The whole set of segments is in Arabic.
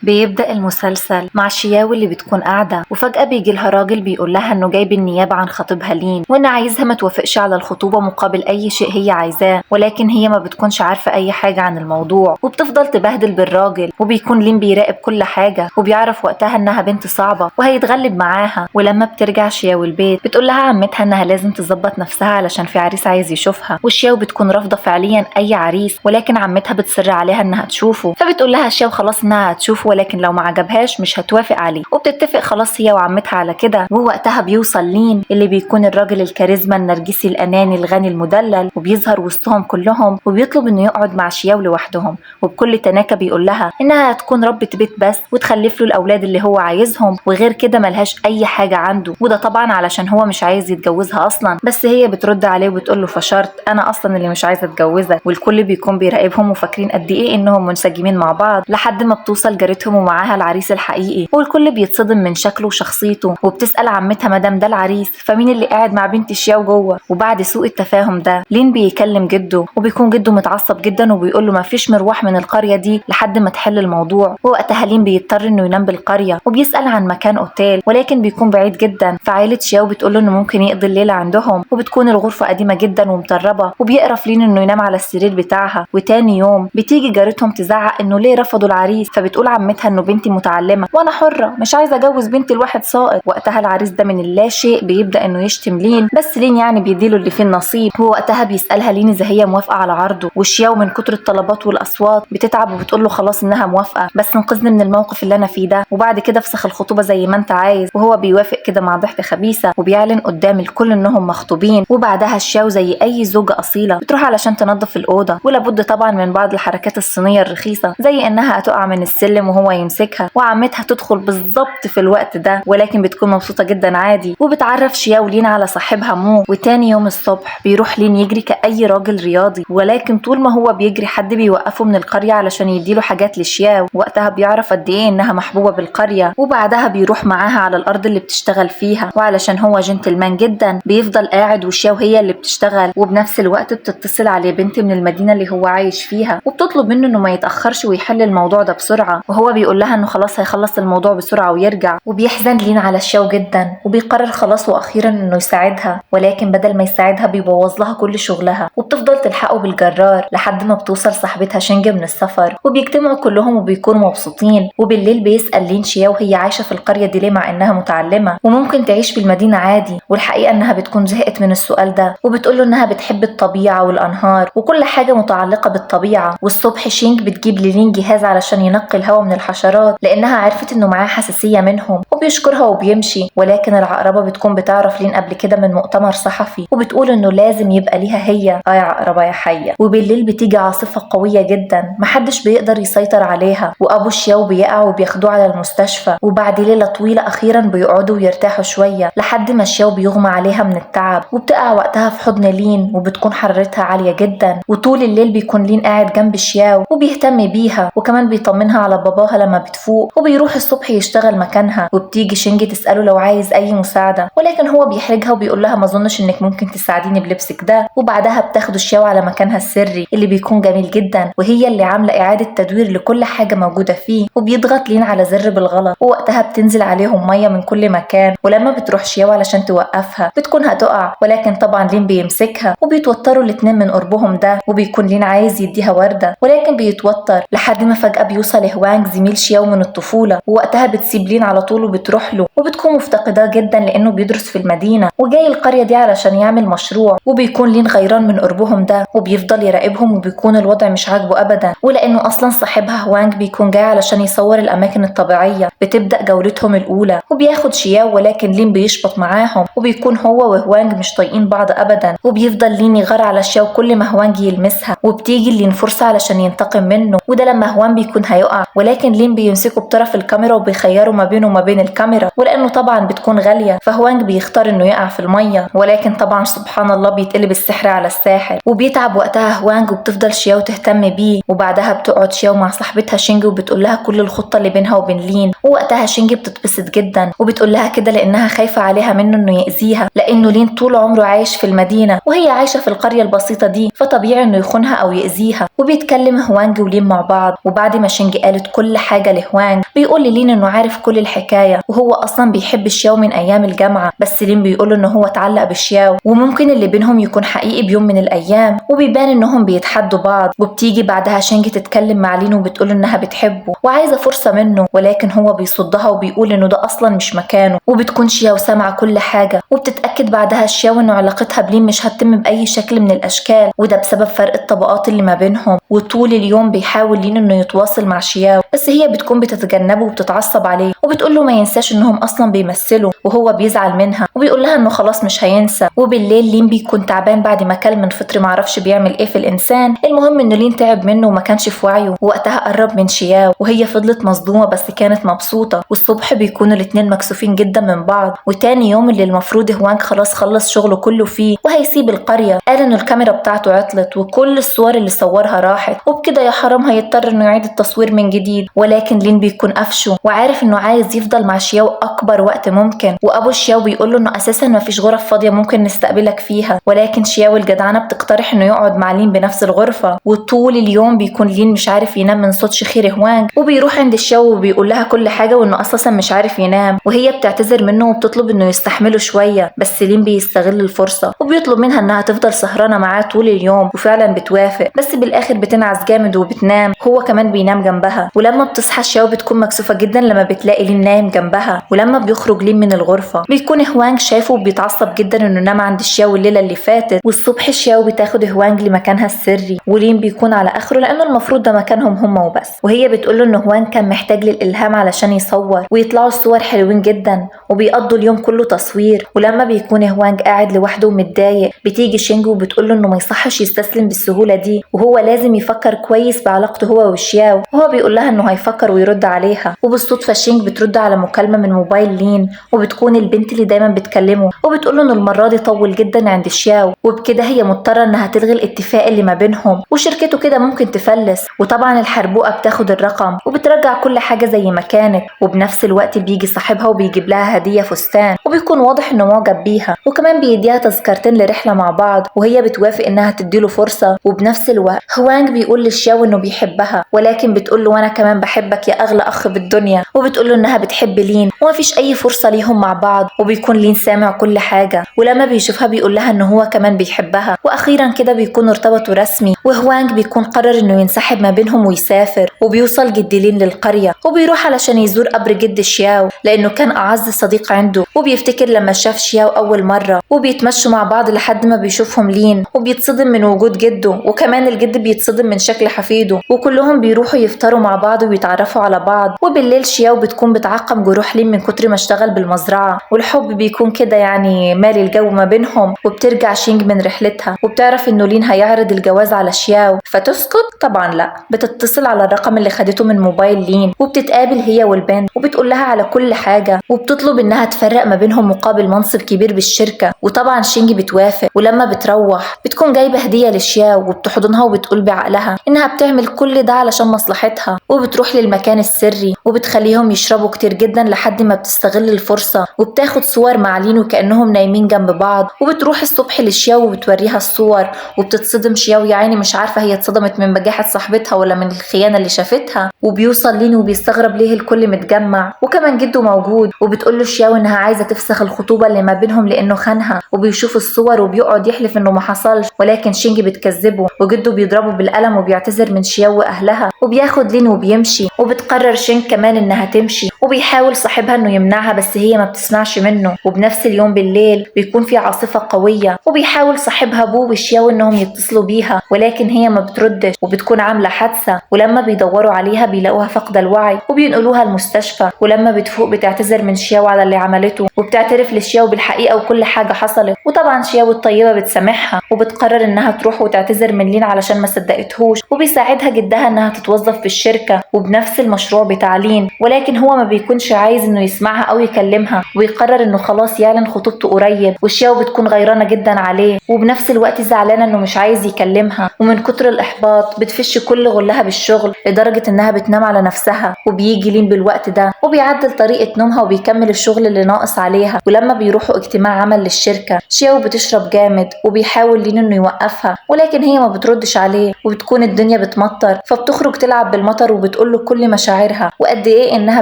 بيبدأ المسلسل مع شياو اللي بتكون قاعدة وفجأة بيجي لها راجل بيقول لها انه جاي بالنيابة عن خطيبها لين، وان عايزها ما توافقش على الخطوبة مقابل اي شيء هي عايزاه، ولكن هي ما بتكونش عارفة اي حاجة عن الموضوع وبتفضل تبهدل بالراجل. وبيكون لين بيراقب كل حاجة وبيعرف وقتها انها بنت صعبة وهيتغلب معاها. ولما بترجع شياو البيت بتقول لها عمتها انها لازم تظبط نفسها علشان في عريس عايز يشوفها، وشياو بتكون رافضة فعليا اي عريس، ولكن عمتها بتصر عليها انها تشوفه. فبتقول لها شياو خلاص انها هتشوفه، ولكن لو ما عجبهاش مش هتوافق عليه، وبتتفق خلاص هي وعمتها على كده. ووقتها بيوصل لين اللي بيكون الراجل الكاريزما النرجسي الاناني الغني المدلل، وبيظهر وسطهم كلهم وبيطلب انه يقعد مع شياو لوحدهم، وبكل تناكة بيقول لها انها هتكون ربة بيت بس وتخلف له الاولاد اللي هو عايزهم، وغير كده ملهاش اي حاجة عنده. وده طبعا علشان هو مش عايز يتجوزها اصلا، بس هي بترد عليه وبتقول له فشرط، انا اصلا اللي مش عايزه اتجوزك. والكل بيكون بيراقبهم وفاكرين قد ايه انهم منسجمين مع بعض، لحد ما بتوصل جارتهم ومعاها العريس الحقيقي، والكل بيتصدم من شكله وشخصيته. وبتسأل عمتها مدام ده العريس فمين اللي قاعد مع بنت شياو جوه. وبعد سوء التفاهم ده لين بيكلم جده، وبيكون جده متعصب جدا وبيقول له مفيش مروح من القريه دي لحد ما تحل الموضوع. ووقتها لين بيضطر انه ينام بالقريه، وبيسأل عن مكان اوتيل ولكن بيكون بعيد جدا. فعائله شياو بتقول له انه ممكن يقضي الليله عندهم، وبتكون الغرفه قديمه جدا ومطربه، وبيقرف لين انه ينام على السرير بتاعها. وتاني يوم بتيجي جارتهم تزعق انه ليه رفضوا العريس، فبتقول عمتها انه بنتي متعلمه وانا حره مش عايزه اجوز بنتي لواحد ساقط. وقتها العريس ده من اللا شيء بيبدا انه يشتم لين، بس لين يعني بيديله اللي فيه النصيب. ووقتها بيسالها لين اذا هي موافقه على عرضه، وشياو من كتر الطلبات والاصوات بتتعب وبتقول له خلاص انها موافقه، بس انقذني من الموقف اللي انا فيه ده، وبعد كده افسخ الخطوبه زي ما انت عايز. وهو بيوافق كده مع ضحكه خبيثه، وبيعلن قدام الكل انهم مخطوبين. وبعدها شياو زي اي زوجه اصيله بتروح علشان تنظف الاوضه، ولابد طبعا من بعض الحركات الصينيه الرخيصه، زي انها هتقع من السلم وهو يمسكها، وعمتها تدخل بالظبط في الوقت ده، ولكن بتكون مبسوطه جدا عادي. وبتعرف شياو لين على صاحبها مو. وتاني يوم الصبح بيروح لين يجري كأي راجل رياضي، ولكن طول ما هو بيجري حد بيوقفه من القريه علشان يديله حاجات لشياو. وقتها بيعرف قد ايه انها محبوبه بالقريه، وبعدها بيروح معاها على الارض اللي بتشتغل فيها، وعلشان هو جنتلمان جدا بيفضل قاعد وشياو هي اللي بتشتغل. وبنفس الوقت بتتصل عليه بنت من المدينه اللي هو عايش فيها، وبتطلب منه انه ما يتاخرش ويحل الموضوع ده بسرعه، وهو بيقول لها انه خلاص هيخلص الموضوع بسرعه ويرجع. وبيحزن لين على شياو جدا، وبيقرر خلاص واخيرا انه يساعدها، ولكن بدل ما يساعدها بيبوظ لها كل شغلها. وبتفضل تلحقه بالجرار لحد ما بتوصل صاحبتها شينج من السفر، وبيجتمعوا كلهم وبيكونوا مبسوطين. وبالليل بيسأل لين شياو هي عايشه في القريه دي ليه مع انها متعلمه وممكن تعيش في المدينه عادي، والحقيقه انها بتكون زهقت من السؤال ده، وبتقول له انها بتحب الطبيعه والانهار وكل حاجه متعلقه بالطبيعه. والصبح شينج بتجيب للين جهاز علشان ينقي الهواء من الحشرات لانها عرفت انه معاه حساسيه منهم، وبيشكرها وبيمشي. ولكن العقربه بتكون بتعرف لين قبل كده من مؤتمر صحفي، وبتقول انه لازم يبقى ليها هي يا عقربه يا حيه. وبالليل بتيجي عاصفه قويه جدا محدش بيقدر يسيطر عليها، وابو شياو بيقع وبياخدوه على المستشفى. وبعد ليله طويله اخيرا بيقعدوا ويرتاحوا شويه لحد ما شياو بيغمى عليها من التعب، وبتقع وقتها في حضن لين، وبتكون حرارتها عاليه جدا. وطول الليل بيكون لين قاعد جنب شياو وبيهتم بيها، وكمان بيطمنها على باباها لما بتفوق، وبيروح الصبح يشتغل مكانها. وبتيجي شينجي تساله لو عايز اي مساعده، ولكن هو بيحرجها وبيقول لها ما اظنش انك ممكن تساعديني بلبسك ده. وبعدها بتاخده شياو على مكانها السري اللي بيكون جميل جدا، وهي اللي عامله اعاده تدوير لكل حاجه موجوده فيه. وبيضغط لين على زر بالغلط، ووقتها بتنزل عليهم ميه من كل مكان، ولما بتروح شياو علشان توقفها بتكون هتقع، ولكن طبعا لين بيمسكها وبيتوتروا الاتنين من قربهم ده. وبيكون لين عايز يديها ورده ولكن بيتوتر لحد ما فجاه بيوصل هوانج زميل شياو من الطفوله، ووقتها بتسيب لين على طول وبتروح له، وبتكون مفتقداه جدا لانه بيدرس في المدينه وجاي القريه دي علشان يعمل مشروع. وبيكون لين غيران من قربهم ده وبيفضل يراقبهم، وبيكون الوضع مش عاجبه ابدا، ولانه اصلا صاحبها هوانج بيكون جاي علشان يصور الاماكن الطبيعيه. بتبدا جولتهم الاولى وبياخد شياو، ولكن لين بيشبط معاهم، وبيكون هو وهوانج مش طايقين بعض ابدا. وبيفضل لين يغار على شياو كل ما هوانج يلمسها، وبتيجي لين فرصه علشان ينتقم منه، وده لما هوان بيكون هيقع، ولكن لين بيمسكه بطرف الكاميرا وبيخيروا ما بينه وما بين الكاميرا، ولانه طبعا بتكون غاليه فهوانج بيختار انه يقع في الميه، ولكن طبعا سبحان الله بيتقلب السحر على الساحر. وبيتعب وقتها هوانج، وبتفضل شياو تهتم بيه. وبعدها بتقعد شياو مع صاحبتها شينج وبتقول لها كل الخطه اللي بينها وبين لين، ووقتها شينج بتتبسط جدا وبتقول لها كده لانها خايفه عليها منه انه يأذيها، لانه لين طول عمره عايش في المدينه وهي عايشه في القريه البسيطه دي، فطبيعي انه يخونها او يأذيها. وبيتكلم هوانج ولين مع بعض، وبعد ما شينج قالت كل كل حاجة لهوانج. بيقول لين انه عارف كل الحكاية وهو اصلا بيحب شياو من ايام الجامعة، بس لين بيقول انه هو اتعلق بشياو وممكن اللي بينهم يكون حقيقي بيوم من الايام، وبيبان انهم بيتحدوا بعض. وبتيجي بعدها شينج تتكلم مع لين وبتقول انها بتحبه وعايزة فرصة منه، ولكن هو بيصدها وبيقول انه ده اصلا مش مكانه. وبتكون شياو سامعة كل حاجة، وبتتأكد بعدها شياو انه علاقتها بلين مش هتتم بأي شكل من الاشكال، وده بسبب فرق الطبقات اللي ما بينهم. وطول اليوم بيحاول لين انه يتواصل مع شياو، بس هي بتكون بتتجنبه وبتتعصب عليه، وبتقول له ما ينساش انهم اصلا بيمثلوا، وهو بيزعل منها وبيقول لها انه خلاص مش هينسى. وبالليل لين بيكون تعبان بعد ما كل من فطر معرفش بيعمل ايه في الانسان. المهم ان لين تعب منه وما كانش في وعيه، ووقتها قرب من شياو وهي فضلت مصدومة بس كانت مبسوطة. والصبح بيكونوا الاتنين مكسوفين جدا من بعض. وتاني يوم اللي المفروض هوانج خلاص خلص شغله كله فيه وهيسيب القرية، قال انه الكاميرا بتاعته عطلت وكل الصور اللي صورها راحت، وبكده يا حرام هيضطر انه يعيد التصوير من جديد. ولكن لين بيكون قفشه وعارف انه عايز يفضل مع شياو اكبر وقت ممكن. وابو شياو بيقول له انه اساسا ما فيش غرف فاضية ممكن نستقبلك فيها، ولكن شياو الجدعانة بتقترح انه يقعد مع لين بنفس الغرفة. وطول اليوم بيكون لين مش عارف ينام من صوت شخير هوانج، وبيروح عند شياو وبيقول لها كل حاجة وانه اساسا مش عارف ينام، وهي بتعتذر منه وبتطلب انه يستحمله شوية. بس لين بيستغل الفرصة وبيطلب منها انها تفضل سهرانة معاه طول اليوم، وفعلا بتوافق. بس بالاخر بتنعس جامد وبتنام، هو كمان بينام جنبها. ولما بتصحى شياو بتكون مكسوفة جدا لما بتلاقي لين نايم جنبها. ولما بيخرج لين من الغرفة بيكون هوانج شايفه وبيتعصب جدا انه نام عند شياو الليلة اللي فاتت. والصبح شياو بتاخد هوانج لمكانها السري، ولين بيكون على اخره لانه المفروض ده مكانهم هما وبس. وهي بتقوله انه هوانج كان محتاج للالهام علشان يصور، ويطلعوا الصور حلوين جدا وبيقضوا اليوم كله تصوير. ولما بيكون هوانج قاعد لوحده ومتضايق بتيجي شينج وبتقوله انه ما يصحش يستسلم بالسهولة دي، وهو لازم يفكر كويس بعلاقته هو وشياو. وهو بيقول لها انه هيفكر ويرد عليها. وبالصدفة شينج بترد على مكالمة من موبايل لين، وبتكون البنت اللي دايما بتكلمه، وبتقوله انه المرة دي طول جدا عند شياو، وبكده هي مضطرة انها تلغي الاتفاق اللي ما بينهم، وشركته كده ممكن تفلس. وطبعا الحربوقة بتاخد الرقم وبترجع كل حاجة زي ما كانت. وبنفس الوقت بيجي صاحبها وبيجيب لها هدية فستان، وبيكون واضح انه معجب بيها، وكمان بيديها تذكرتين لرحلة مع بعض، وهي بتوافق انها تديله فرصة. وبنفس الوقت هوانج بيقول لشياو انه بيحبها، ولكن بتقول له وانا كمان بحبك يا اغلى اخ بالدنيا. وبتقول له انها بتحب لين ومفيش اي فرصة ليهم مع بعض. وبيكون لين سامع كل حاجة، ولما بيشوفها بيقول لها انه هو كمان بيحبها. واخيرا كده بيكونوا ارتبطوا رسمي، وهوانج بيكون قرر انه ينسحب ما بينهم ويسافر. وبيوصل جد لين للقرية وبيروح علشان يزور قبر جد شياو لانه كان اعز صديق عنده. وبيفتكر لما شاف شياو اول مرة، وبيتمشوا مع بعض لحد ما بيشوفهم لين وبيتصدم من وجود جده، وكمان الجد بيتصدم من شكل حفيده. وكلهم بيروحوا يفطروا مع بعض ويتعرفوا على بعض. وبالليل شياو بتكون بتعقم جروح لين من كتر ما اشتغل بالمزرعة، والحب بيكون كده يعني مالي الجو ما بينهم. وبترجع شينج من رحلتها وبتعرف انه لين هيعرض الجواز على شياو، فتسكت طبعا لا، بتتصل على الرقم اللي خدته من موبايل لين، وبتتقابل هي والبنت وبتقول لها على كل حاجة، وبتطلب انها تفرق ما بينهم مقابل منصب كبير بالشركة. وطبعا شينج بتوافق. ولما بتروح بتكون جايبة هدية لشياو وبتحضنها وبتقول بعقلها انها بتعمل كل ده علشان مصلحتها. وبتروح للمكان السري وبتخليهم يشربوا كتير جدا لحد ما بتستغل الفرصة، وبتاخد صور مع لين وكأنهم نايمين جنب بعض. وبتروح الصبح لشياو وبتوريها الصور، وبتتصدم شياو يا عيني مش عارفة هي اتصدمت من بجاحة صاحبتها ولا من الخيانة اللي شافتها. وبيوصل لين وبيستغرب ليه الكل متجمع وكمان جده موجود، وبتقول له شياو انها عايزة تفسخ الخطوبة اللي ما بينهم لانه خانها. وبيشوف الصور وبيقعد يحلف انه ما حصلش، ولكن شينج بتكذبه، وجده بيضربه بالقلم وبيعتذر من شياو واهلها، وبياخد لين وبيمشي. وبتقرر شينج كمان انها تمشي، وبيحاول صاحبها انه يمنعها بس هي ما بتسمعش منه. وبنفس اليوم بالليل بيكون في عاصفة قوية، وبيحاول صاحبها بو وشياو انهم يتصلوا بيها، ولكن هي ما بتردش وبتكون عاملة حادثة. ولما بيدوروا عليها بيلاقوها فاقدة الوعي وبينقلوها المستشفى. ولما بتفوق بتعتذر من شياو على اللي عملته، وبتعترف لشياو بالحقيقة وكل حاجة حصلت. وطبعا شياو الطيبة بتسامحها، وبتقرر انها تروح وتعتذر من لين علشان ما صدقتهوش. وبيساعدها جدها انها تتوظف في الشركة وبنفس المشروع بتاع لين، ولكن هو ما بيكونش عايز انه يسمعها او يكلمها، ويقرر انه خلاص يعلن خطوبته قريب. وشياو بتكون غيرانة جدا عليه، وبنفس الوقت زعلانة انه مش عايز يكلمها. ومن كتر الاحباط بتفش كل غلها بالشغل لدرجة انها بتنام على نفسها. وبيجي لين بالوقت ده وبيعدل طريقة نومها وبيكمل الشغل اللي ناقص عليها. ولما بيروحوا اجتماع عمل للشركة شياو بتشرب جامد، وبيحاول لين انه يوقفها ولكن هي ما بتردش عليه. وبتكون الدنيا بتمطر، فبتخرج بتلعب بالمطر وبتقوله كل مشاعرها وقد ايه انها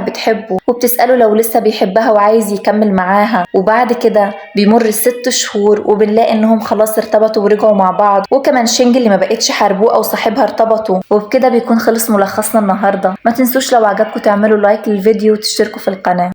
بتحبه، وبتسأله لو لسه بيحبها وعايز يكمل معاها. وبعد كده بيمر 6 شهور وبنلاقي انهم خلاص ارتبطوا ورجعوا مع بعض، وكمان شينج اللي ما بقتش حاربوه او صاحبها ارتبطوا. وبكده بيكون خلص ملخصنا النهارده. ما تنسوش لو عجبكم تعملوا لايك للفيديو وتشتركوا في القناة.